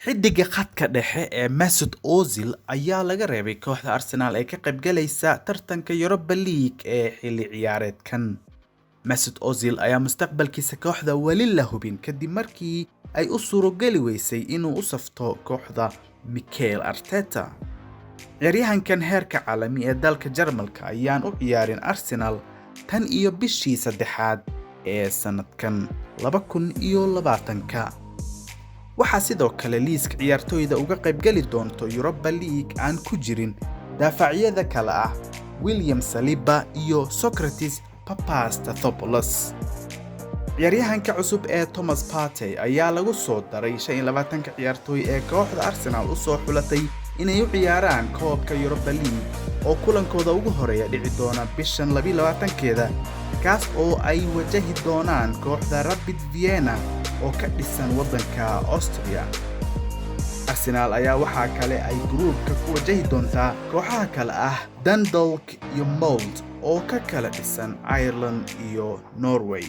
Xiddiga khadka dhexe ee Mesut Ozil ayaa laga reebay kooxda Arsenal ee ka qaybgalaysa tartanka Europa League ee xilli ciyaareedkan. Mesut Ozil ayaa mustaqbalkiisa kooxda weli la hubin kadib markii ay u suurogeli weysay inuu u safto kooxda Mikel Arteta. Ciyaaryahankan heerka caalami ee dalka Jarmalka ayaan u ciyaarin Arsenal tan iyo bishii saddexaad ee sanadkan 2020. waxaa sidoo kale liiska ciyaartoyda uga qaybgali doonto Europa League aan ku jirin daafacyada kala ah William Saliba iyo Socrates Papastathopoulos. Ciyaaryahanka cusub ee Thomas Partey ayaa lagu soo daray 25 ciyaartoy ee kooxda Arsenal u soo xulatay inay u ciyaaraan koobka Europa League oo kulankooda ugu horeeya dhici doona bishan 22keeda kaas oo ay wajahi doonaan kooxda Rapid Vienna oo ka dhisan waddanka Austria. Arsenal ayaa waxa kale ay groupka ku wajahi doontaa kooxaha kale ah Dundalk iyo Molde oo ka kala dhisan Ireland iyo Norway.